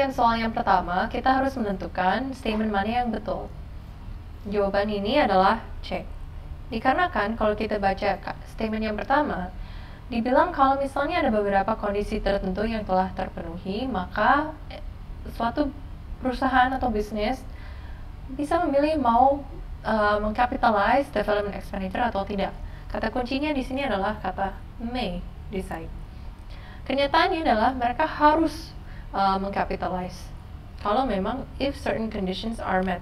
latihan soal yang pertama, kita harus menentukan statement mana yang betul. Jawaban ini adalah C. Dikarenakan kalau kita baca statement yang pertama, dibilang kalau misalnya ada beberapa kondisi tertentu yang telah terpenuhi, maka suatu perusahaan atau bisnis bisa memilih mau mengcapitalize development expenditure atau tidak. Kata kuncinya di sini adalah kata may decide. Kenyataannya adalah mereka harus mengcapitalize kalau memang if certain conditions are met.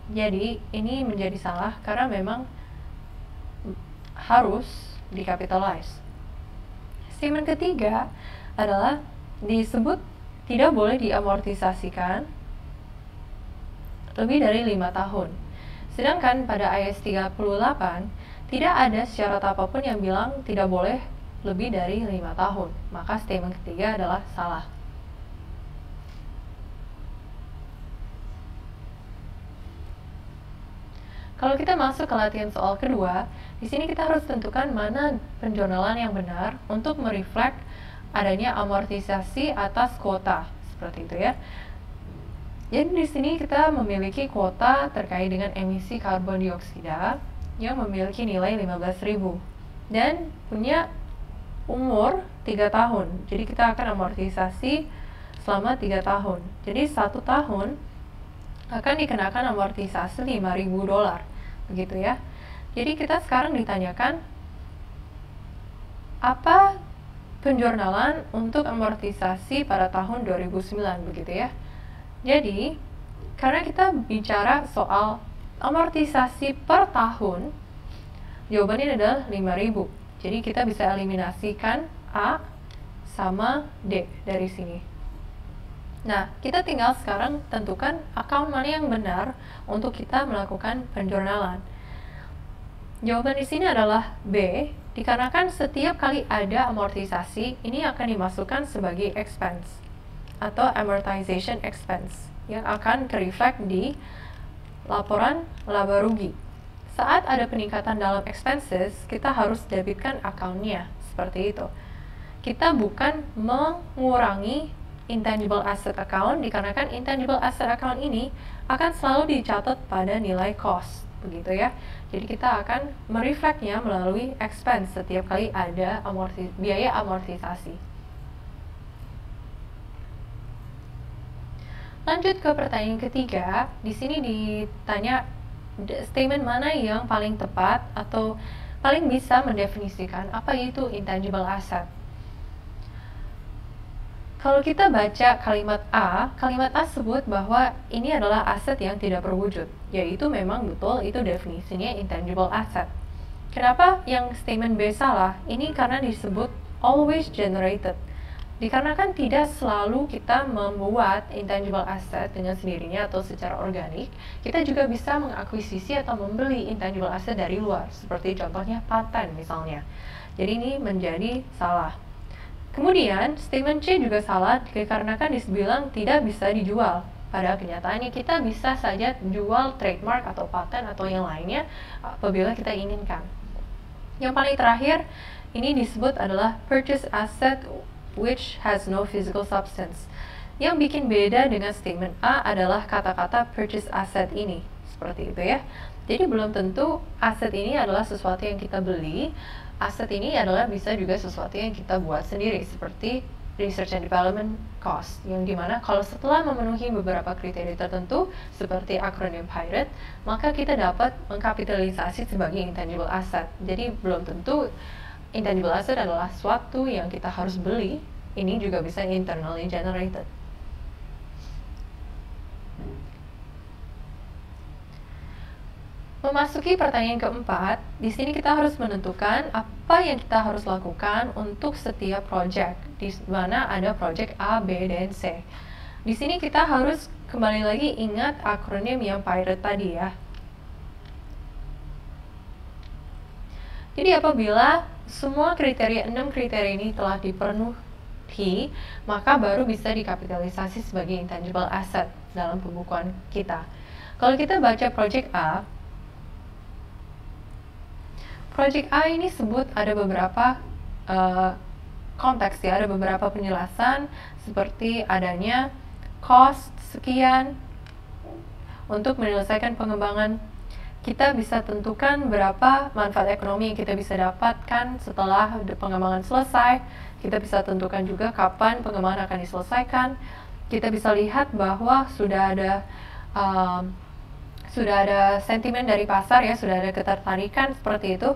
Jadi ini menjadi salah karena memang harus dicapitalize. Statement ketiga adalah disebut tidak boleh diamortisasikan lebih dari 5 tahun. Sedangkan pada ayat 38 tidak ada syarat apapun yang bilang tidak boleh lebih dari 5 tahun. Maka statement ketiga adalah salah. Kalau kita masuk ke latihan soal kedua, di sini kita harus tentukan mana penjurnalan yang benar untuk mereflek adanya amortisasi atas kuota, seperti itu ya. Jadi di sini kita memiliki kuota terkait dengan emisi karbon dioksida yang memiliki nilai 15.000 dan punya umur 3 tahun. Jadi kita akan amortisasi selama 3 tahun. Jadi 1 tahun akan dikenakan amortisasi $5.000, begitu ya. Jadi kita sekarang ditanyakan apa penjurnalan untuk amortisasi pada tahun 2009, begitu ya. Jadi, karena kita bicara soal amortisasi per tahun, jawabannya adalah 5.000. Jadi kita bisa eliminasikan A sama D dari sini. Nah, kita tinggal sekarang tentukan account mana yang benar untuk kita melakukan penjurnalan. Jawaban di sini adalah B, dikarenakan setiap kali ada amortisasi, ini akan dimasukkan sebagai expense atau amortization expense yang akan terreflect di laporan laba rugi. Saat ada peningkatan dalam expenses, kita harus debitkan account-nya, seperti itu. Kita bukan mengurangi intangible asset account, dikarenakan intangible asset account ini akan selalu dicatat pada nilai cost, begitu ya. Jadi kita akan mereflectnya melalui expense setiap kali ada biaya amortisasi. Lanjut ke pertanyaan ketiga, di sini ditanya statement mana yang paling tepat atau paling bisa mendefinisikan apa itu intangible asset. Kalau kita baca kalimat A sebut bahwa ini adalah aset yang tidak berwujud, yaitu memang betul itu definisinya intangible asset. Kenapa yang statement B salah? Ini karena disebut always generated. Dikarenakan tidak selalu kita membuat intangible asset dengan sendirinya atau secara organik, kita juga bisa mengakuisisi atau membeli intangible asset dari luar, seperti contohnya paten misalnya. Jadi ini menjadi salah. Kemudian statement C juga salah dikarenakan dibilang tidak bisa dijual. Pada kenyataannya kita bisa saja jual trademark atau paten atau yang lainnya apabila kita inginkan. Yang paling terakhir ini disebut adalah purchase asset which has no physical substance. Yang bikin beda dengan statement A adalah kata-kata purchase asset ini, seperti itu ya. Jadi belum tentu aset ini adalah sesuatu yang kita beli, aset ini adalah bisa juga sesuatu yang kita buat sendiri, seperti research and development cost, yang dimana kalau setelah memenuhi beberapa kriteria tertentu, seperti akronim PIRATE, maka kita dapat mengkapitalisasi sebagai intangible asset. Jadi belum tentu intangible asset adalah suatu yang kita harus beli, ini juga bisa internally generated. Memasuki pertanyaan keempat, di sini kita harus menentukan apa yang kita harus lakukan untuk setiap project, di mana ada project A, B, dan C. Di sini kita harus kembali lagi ingat akronim yang PIRATE tadi ya. Jadi apabila semua kriteria 6 kriteria ini telah dipenuhi, maka baru bisa dikapitalisasi sebagai intangible asset dalam pembukuan kita. Kalau kita baca project A ini sebut ada beberapa konteks ya, ada beberapa penjelasan seperti adanya cost sekian untuk menyelesaikan pengembangan. Kita bisa tentukan berapa manfaat ekonomi yang kita bisa dapatkan setelah pengembangan selesai. Kita bisa tentukan juga kapan pengembangan akan diselesaikan. Kita bisa lihat bahwa sudah ada sentimen dari pasar ya, sudah ada ketertarikan seperti itu.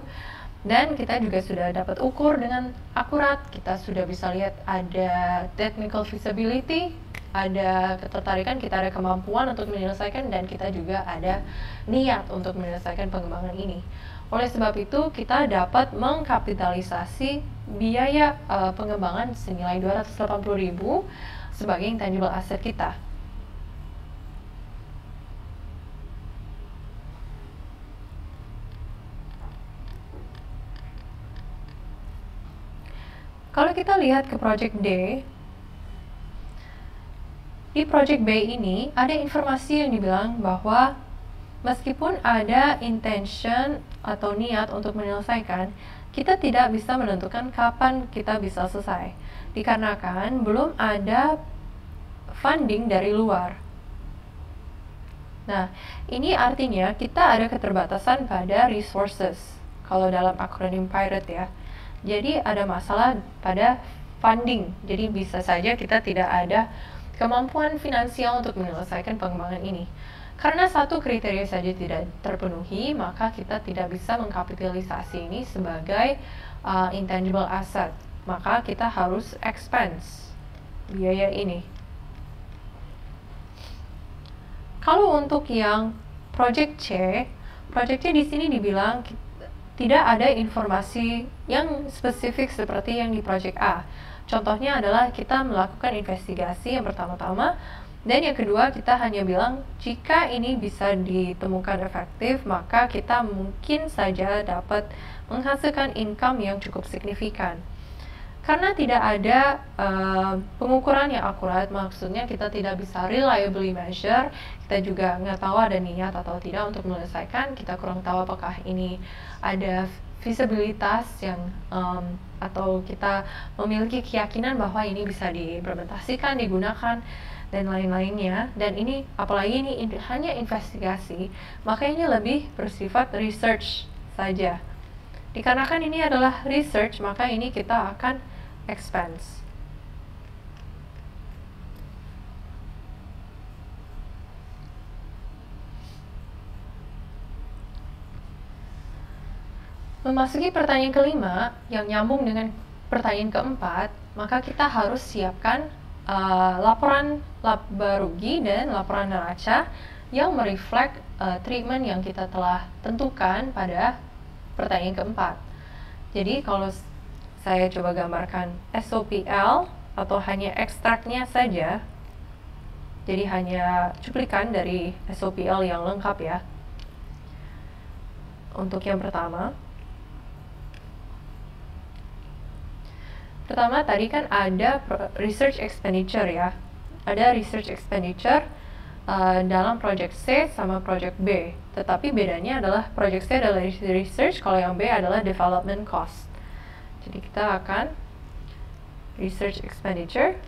Dan kita juga sudah dapat ukur dengan akurat. Kita sudah bisa lihat ada technical feasibility, ada ketertarikan, kita ada kemampuan untuk menyelesaikan, dan kita juga ada niat untuk menyelesaikan pengembangan ini. Oleh sebab itu, kita dapat mengkapitalisasi biaya pengembangan senilai 280.000 sebagai intangible asset kita. Kalau kita lihat ke project D, di project B ini ada informasi yang dibilang bahwa meskipun ada intention atau niat untuk menyelesaikan, kita tidak bisa menentukan kapan kita bisa selesai, dikarenakan belum ada funding dari luar. Nah, ini artinya kita ada keterbatasan pada resources, kalau dalam akronim PIRATE ya. Jadi ada masalah pada funding, jadi bisa saja kita tidak ada kemampuan finansial untuk menyelesaikan pengembangan ini. Karena satu kriteria saja tidak terpenuhi, maka kita tidak bisa mengkapitalisasi ini sebagai intangible asset. Maka kita harus expense biaya ini. Kalau untuk yang project C di sini dibilang tidak ada informasi yang spesifik seperti yang di project A. Contohnya adalah kita melakukan investigasi yang pertama-tama, dan yang kedua kita hanya bilang jika ini bisa ditemukan efektif, maka kita mungkin saja dapat menghasilkan income yang cukup signifikan. Karena tidak ada pengukuran yang akurat, maksudnya kita tidak bisa reliably measure, kita juga nggak tahu ada niat atau tidak untuk menyelesaikan, kita kurang tahu apakah ini ada visibilitas yang atau kita memiliki keyakinan bahwa ini bisa diimplementasikan, digunakan, dan lain-lainnya. Dan ini, apalagi ini hanya investigasi, maka ini lebih bersifat research saja. Dikarenakan ini adalah research, maka ini kita akan expense. Memasuki pertanyaan kelima yang nyambung dengan pertanyaan keempat, maka kita harus siapkan laporan laba rugi dan laporan neraca yang mereflek treatment yang kita telah tentukan pada pertanyaan keempat. Jadi kalau saya coba gambarkan SOPL atau hanya ekstraknya saja, jadi hanya cuplikan dari SOPL yang lengkap ya. Untuk yang pertama tadi kan ada research expenditure ya. Ada research expenditure dalam project C sama project B. Tetapi bedanya adalah project C adalah research, kalau yang B adalah development cost. Jadi kita akan research expenditure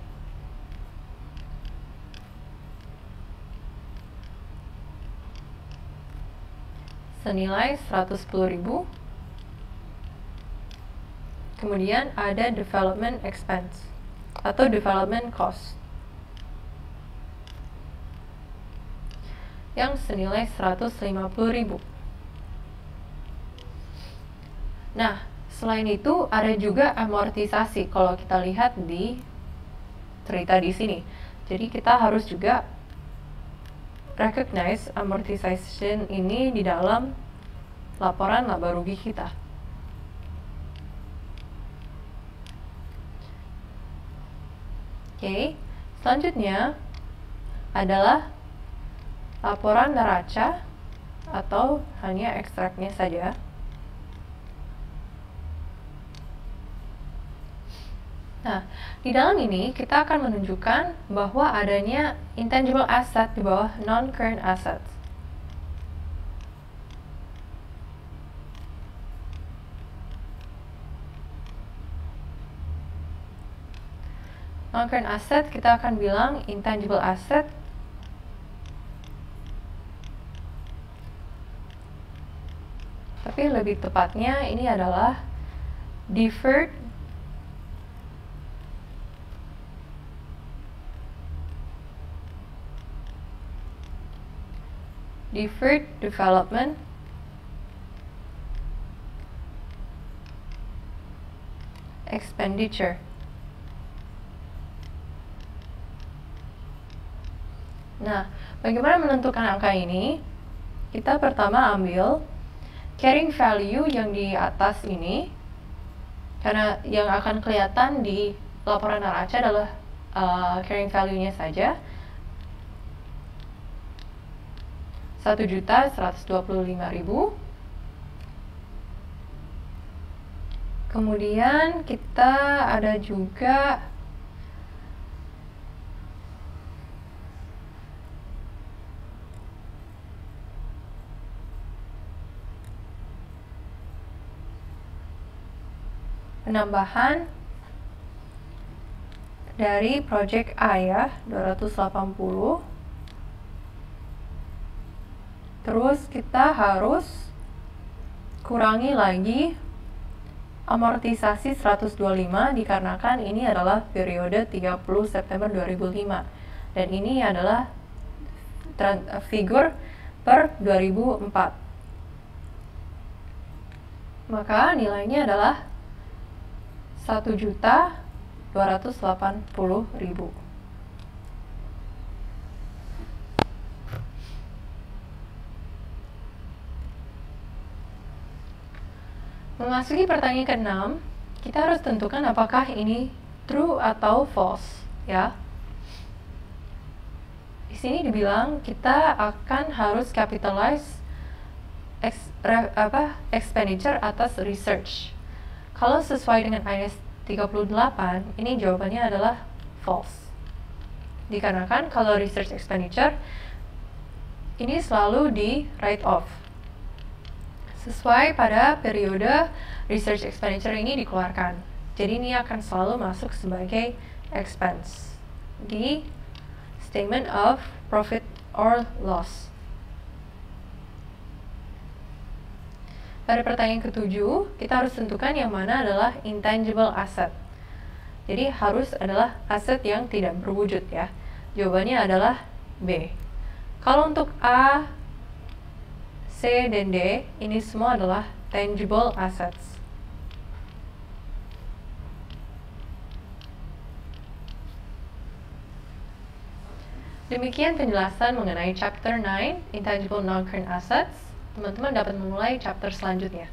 senilai 110.000. Kemudian ada development expense atau development cost yang senilai 150.000. Nah, selain itu ada juga amortisasi kalau kita lihat di cerita di sini. Jadi kita harus juga recognize amortization ini di dalam laporan laba rugi kita. Oke, selanjutnya adalah laporan neraca atau hanya ekstraknya saja. Nah, di dalam ini kita akan menunjukkan bahwa adanya intangible asset di bawah non-current assets. Non-current asset kita akan bilang intangible asset. Tapi lebih tepatnya ini adalah deferred development expenditure. Nah, bagaimana menentukan angka ini? Kita pertama ambil carrying value yang di atas ini, karena yang akan kelihatan di laporan neraca adalah carrying value-nya saja. 1.125.000. Kemudian kita ada juga penambahan dari project A ya, 280. Terus kita harus kurangi lagi amortisasi 125 dikarenakan ini adalah periode 30 September 2005 dan ini adalah figur per 2004. Maka nilainya adalah 1.280.000. Memasuki pertanyaan ke-6, kita harus tentukan apakah ini true atau false, ya. Di sini dibilang kita akan harus capitalize expenditure atas research. Kalau sesuai dengan IAS 38, ini jawabannya adalah false. Dikarenakan kalau research expenditure ini selalu di write off. Sesuai pada periode research expenditure ini dikeluarkan. Jadi ini akan selalu masuk sebagai expense di statement of profit or loss. Pada pertanyaan ke-7, kita harus tentukan yang mana adalah intangible asset. Jadi harus adalah aset yang tidak berwujud ya. Jawabannya adalah B. Kalau untuk A, C, dan D, ini semua adalah tangible assets. Demikian penjelasan mengenai Chapter 9, Intangible Non-Current Assets. Teman-teman dapat memulai chapter selanjutnya.